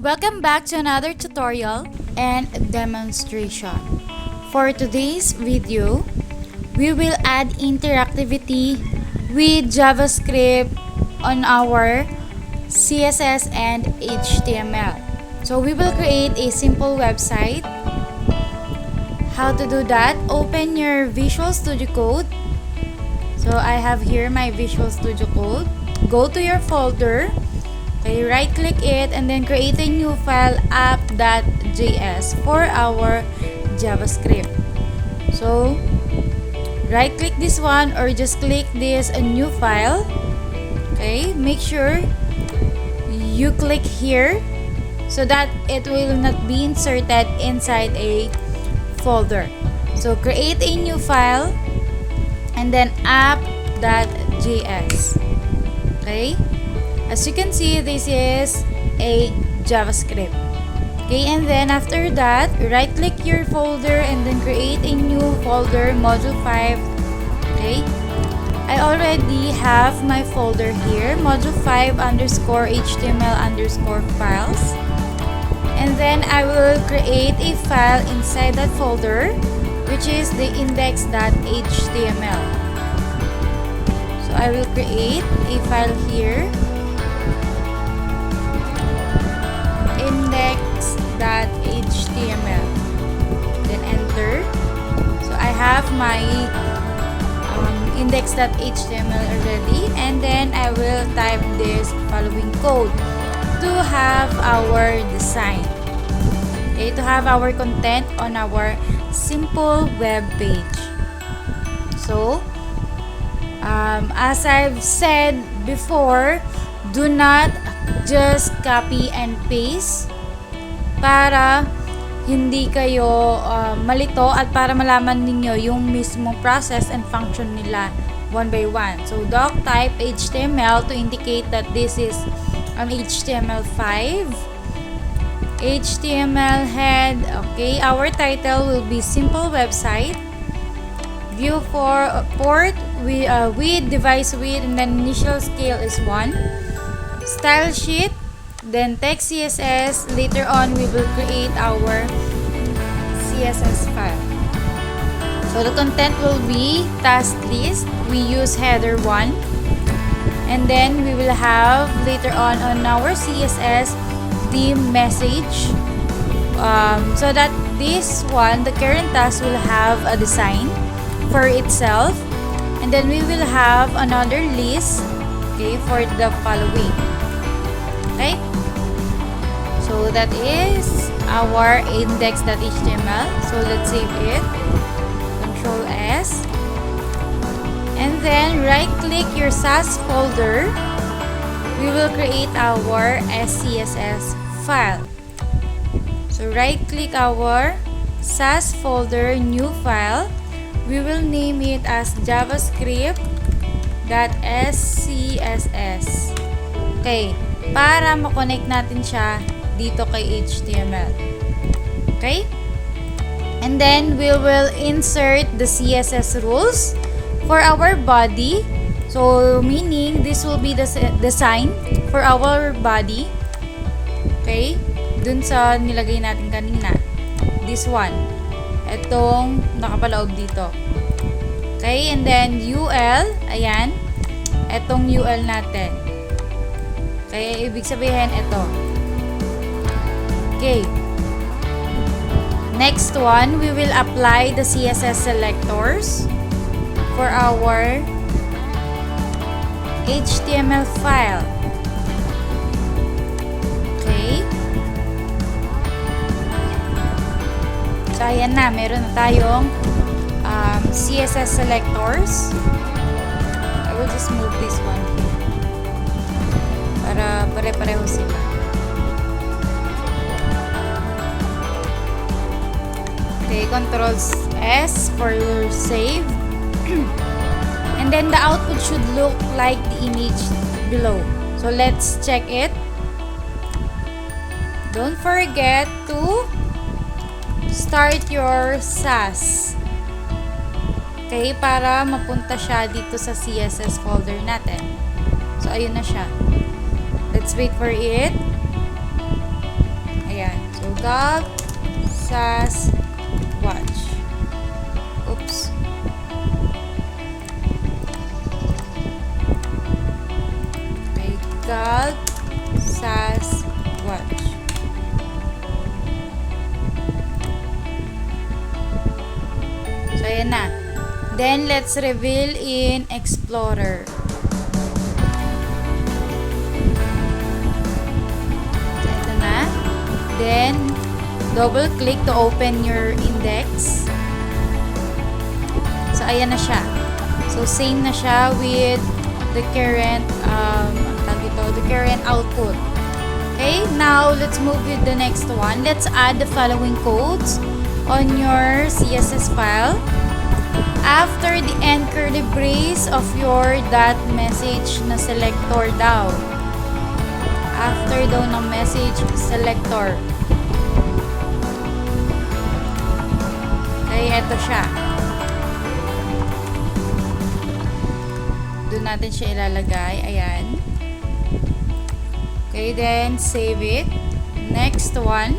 Welcome back to another tutorial and demonstration. For today's video, we will add interactivity with JavaScript on our CSS and HTML. So we will create a simple website. How to do that? Open your Visual Studio Code. So I have here my Visual Studio Code. Go to your folder. Okay, right click it and then create a new file app.js for our JavaScript. So right click this one or just click this a new file. Okay, make sure you click here so that it will not be inserted inside a folder. So create a new file and then app.js. Okay, as you can see, this is a JavaScript. Okay, and then after that, right click your folder and then create a new folder, module 5. Okay, I already have my folder here, module 5 underscore HTML underscore files. And then I will create a file inside that folder, which is the index.html. So I will create a file here, index.html, then enter. So I have my index.html already, and then I will type this following code to have our design, okay, to have our content on our simple web page. So as I've said before, do not just copy and paste para hindi kayo malito at para malaman ninyo yung mismong process and function nila one by one. So doc type HTML to indicate that this is an HTML5. HTML head, okay, our title will be simple website. View for port with device width, and then initial scale is 1. Style sheet, then text CSS. Later on, we will create our CSS file. So the content will be task list. We use header 1. And then we will have later on our CSS the message. So that this one, the current task, will have a design for itself. And then we will have another list, okay, for the following. Okay, so that is our index.html. So let's save it, Control S, and then right click your Css folder. We will create our SCSS file. So right click our Css folder, new file. We will name it as javascript.scss. Okay, para ma-connect natin siya dito kay HTML. Okay? And then we will insert the CSS rules for our body. So meaning this will be the design for our body. Okay? Dun sa nilagay natin kanina. This one. Itong nakapaloob dito. Okay? And then UL. Ayan. Itong UL natin. Okay, ibig sabihin ito. Okay. Next one, we will apply the CSS selectors for our HTML file. Okay. So, ayan na. Meron na tayong CSS selectors. I will just move this one para pare-pareho sila. Okay, Control S for save. And then the output should look like the image below. So let's check it. Don't forget to start your Sass. Okay, para mapunta siya dito sa CSS folder natin. So ayun na siya. Let's wait for it. Gulp Sass Watch. Oops. Okay, Gulp Sass Watch. So, ayan na. Then, let's reveal in Explorer. So, ito na. Then, double-click to open your index. So, ayan na siya. So, same na siya with the current, the current output. Okay, now, let's move with the next one. Let's add the following codes on your CSS file. After the end curly brace of your dot message na selector daw. After daw ng message selector. Okay, eto siya. Doon natin siya ilalagay. Ayan. Okay, then save it. Next one.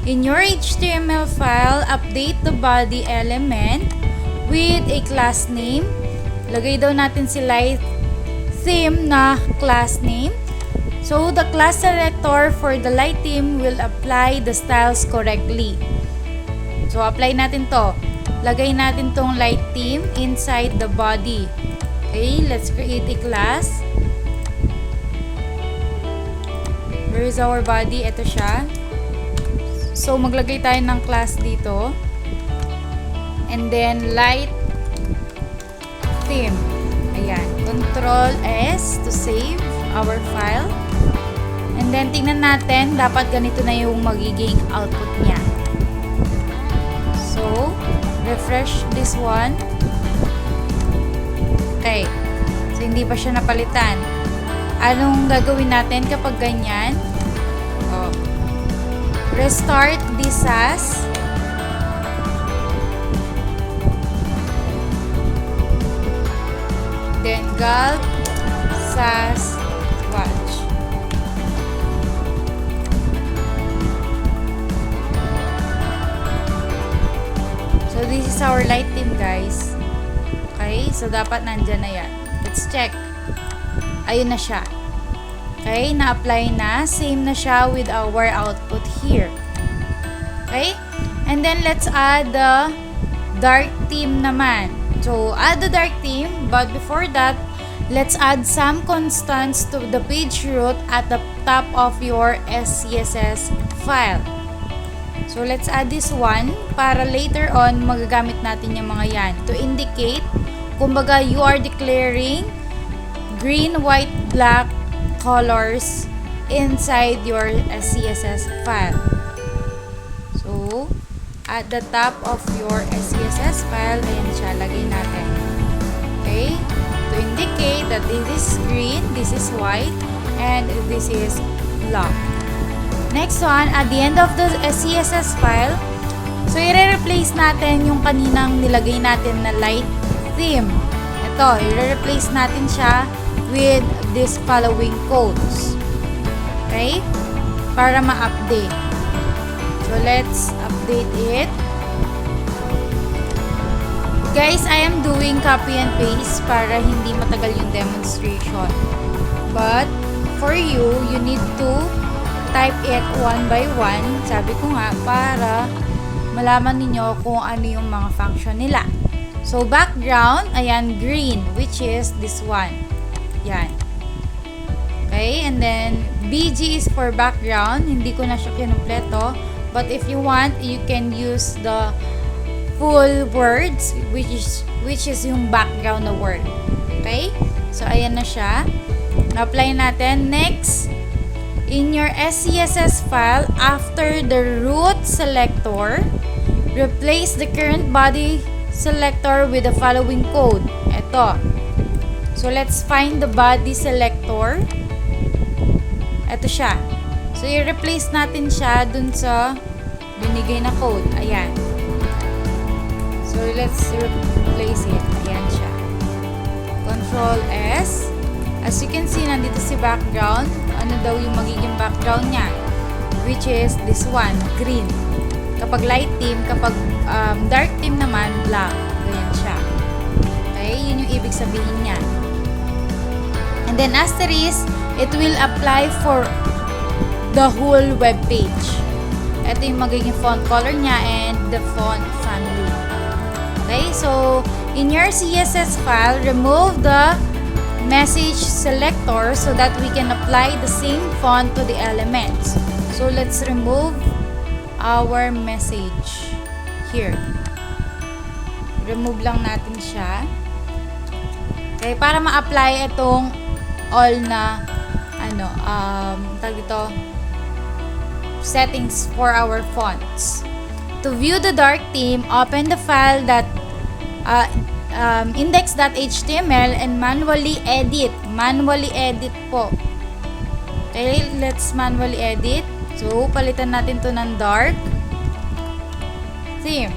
In your HTML file, update the body element with a class name. Lagay daw natin si light theme na class name. So, the class selector for the light theme will apply the styles correctly. So, apply natin to. Lagay natin tong light theme inside the body. Okay, let's create a class. Where is our body? Ito siya. So, maglagay tayo ng class dito. And then, light theme. Ayan. Control S to save our file. And then, tingnan natin. Dapat ganito na yung magiging output niya. So, refresh this one. Okay. So, hindi pa siya napalitan. Anong gagawin natin kapag ganyan? Oh. Restart this as. Then, Gulp Sass Watch. So, this is our light theme, guys. Okay? So, dapat nandyan na yan. Let's check. Ayun na siya. Okay? Na-apply na. Same na siya with our output here. Okay? And then, let's add the dark theme naman. So, add the dark theme, but before that, let's add some constants to the page root at the top of your SCSS file. So, let's add this one para later on, magagamit natin yung mga yan to indicate, kumbaga, you are declaring green, white, black colors inside your SCSS file. So, at the top of your SCSS file, ayan siya, lagay natin. Okay? To indicate that this is green, this is white, and this is black. Next one, at the end of the SCSS file, so i-replace natin yung kaninang nilagay natin na light theme. Ito, i-replace natin siya with this following codes. Okay? Para ma-update. So, let's update it. Guys, I am doing copy and paste para hindi matagal yung demonstration. But, for you, you need to type it one by one. Sabi ko nga, para malaman ninyo kung ano yung mga function nila. So, background, ayan, green, which is this one. Yan. Okay, and then, BG is for background. Hindi ko na siya kinumpleto. But if you want, you can use the full words, which is yung background na word. Okay? So, ayan na siya. Na-apply natin. Next, in your SCSS file, after the root selector, replace the current body selector with the following code. Ito. So, let's find the body selector. Ito siya. So, i-replace natin siya dun sa binigay na code. Ayan. So, let's replace it. Ayan siya. Control S. As you can see, nandito si background. Ano daw yung magiging background niya? which is this one, green. Kapag light theme, kapag dark theme naman, black. Ganyan siya. Okay, yun yung ibig sabihin niya. And then asterisk, it will apply for the whole web page. Ito yung magiging font color niya and the font family. Okay, so in your CSS file, remove the message selector so that we can apply the same font to the elements. So let's remove our message here. Remove lang natin siya. Okay, para ma-apply itong all na tag dito, settings for our fonts. To view the dark theme, open the file that index.html and manually edit. Manually edit po. Okay, let's manually edit. So, palitan natin to ng dark theme.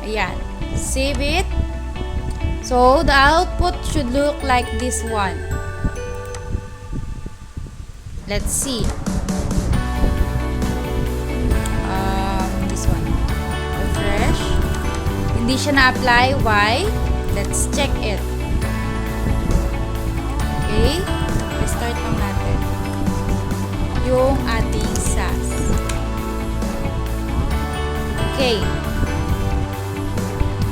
Ayan. Save it. So, the output should look like this one. Let's see. This one. Refresh. Hindi siya na-apply. Why? Let's check it. Okay. Restart lang natin yung ating SAS. Okay.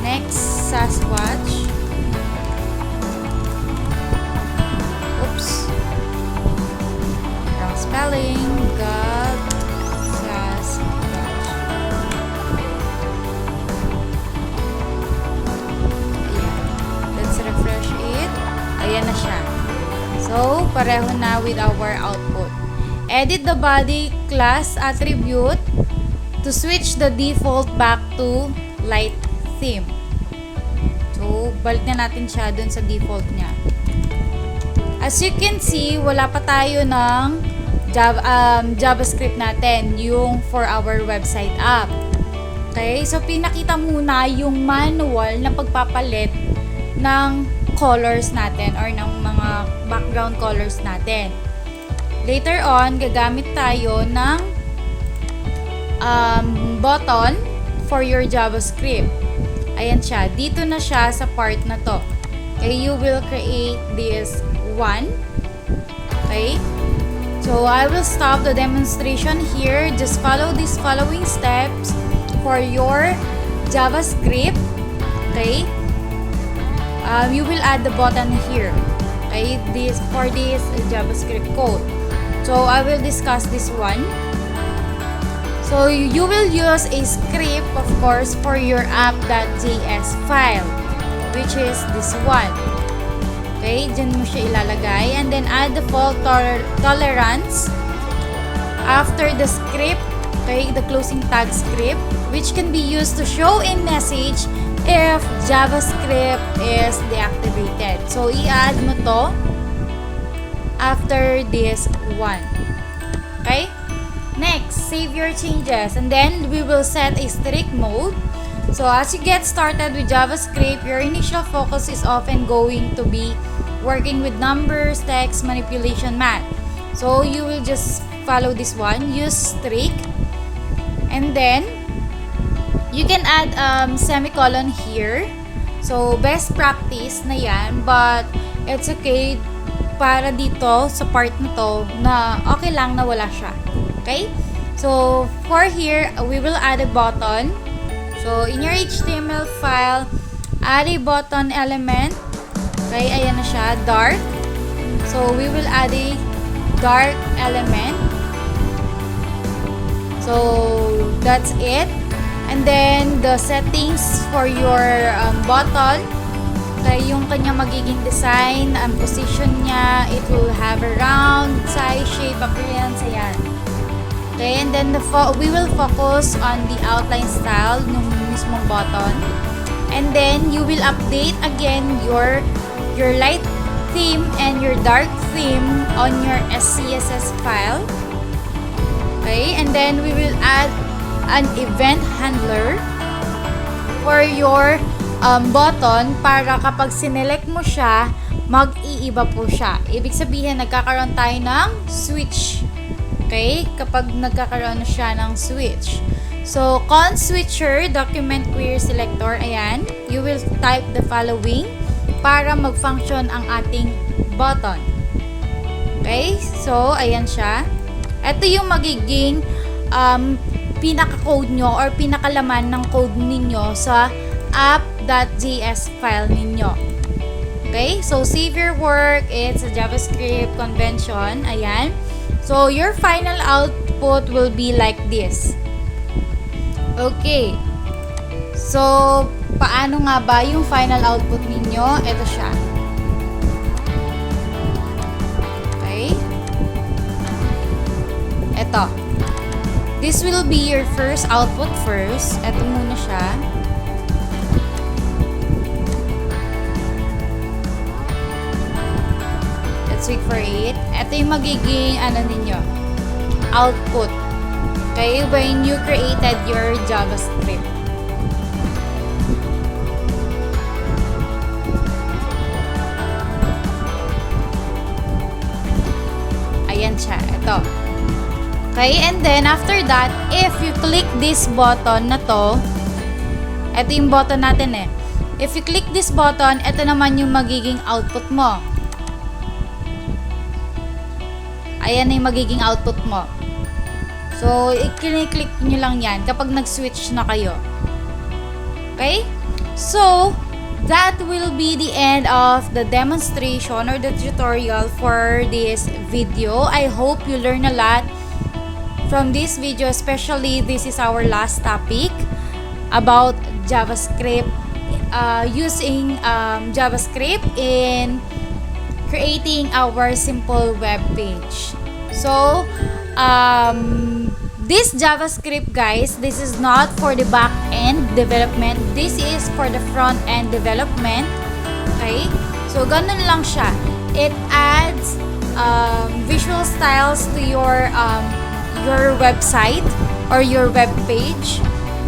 Next, SAS watch. Oops. Wrong spelling. God. SAS watch. Ayan. Let's refresh it. Ayan na siya. So, pareho na with our output. Edit the body class attribute to switch the default back to light theme. So, balik na natin siya dun sa default niya. As you can see, wala pa tayo ng JavaScript natin, yung for our website app. Okay? So, pinakita muna yung manual na pagpapalit ng colors natin or ng mga background colors natin. Later on, gagamit tayo ng button for your JavaScript. Ayan siya. Dito na siya sa part na to. Okay, you will create this one. Okay? So, I will stop the demonstration here. Just follow these following steps for your JavaScript. Okay? You will add the button here. Okay? For this JavaScript code. So, I will discuss this one. So, you will use a script, of course, for your app.js file, which is this one. Okay, dyan mo siya ilalagay. And then, add the fault tolerance after the script, okay, the closing tag script, which can be used to show a message if JavaScript is deactivated. So, i-add mo to after this one. Okay? Next, save your changes and then we will set a strict mode. So as you get started with JavaScript, your initial focus is often going to be working with numbers, text, manipulation, math. So you will just follow this one, use strict, and then you can add semicolon here. So best practice na yan, but it's okay para dito sa part na to na okay lang na wala siya. Okay? So, for here, we will add a button. So, in your HTML file, add a button element. Okay? Ayan na siya. Dark. So, we will add a dark element. So, that's it. And then, the settings for your button. Okay, yung kanyang magiging design, ang position niya, it will have a round, size, shape, appearance, ayan. Okay, and then we will focus on the outline style ng mismong button. And then, you will update again your light theme and your dark theme on your SCSS file. Okay, and then we will add an event handler for your button para kapag sinelect mo siya, mag-iiba po siya. Ibig sabihin, nagkakaroon tayo ng switch. Okay? Kapag nagkakaroon siya ng switch. So, const switcher, document query selector, ayan. You will type the following para mag-function ang ating button. Okay? So, ayan siya. Ito yung magiging pinaka-code nyo or pinakalaman ng code ninyo sa app.js file ninyo. Okay? So, save your work. It's a JavaScript convention. Ayan. So, your final output will be like this. Okay. So, paano nga ba yung final output ninyo? Ito siya. Okay. Ito. This will be your first output first. Ito muna siya. Let's wait for it. Ito yung magiging ninyo, output. Okay, when you created your JavaScript. Ayan siya. Ito. Okay, and then after that, if you click this button na to, ito yung button natin eh. If you click this button, ito naman yung magiging output mo. Ayan na yung magiging output mo. So, i-click nyo lang yan kapag nag-switch na kayo. Okay? So, that will be the end of the demonstration or the tutorial for this video. I hope you learn a lot from this video, especially this is our last topic about JavaScript, using JavaScript in creating our simple web page. So, this JavaScript, guys, this is not for the back-end development. This is for the front-end development. Okay? So, ganun lang siya. It adds visual styles to your website or your web page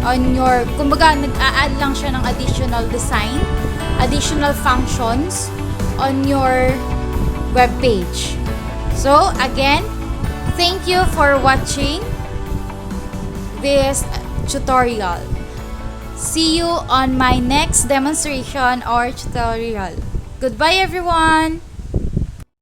on your, kumbaga, nag-a-add lang siya ng additional design, additional functions on your web page. So, again, thank you for watching this tutorial. See you on my next demonstration or tutorial. Goodbye, everyone!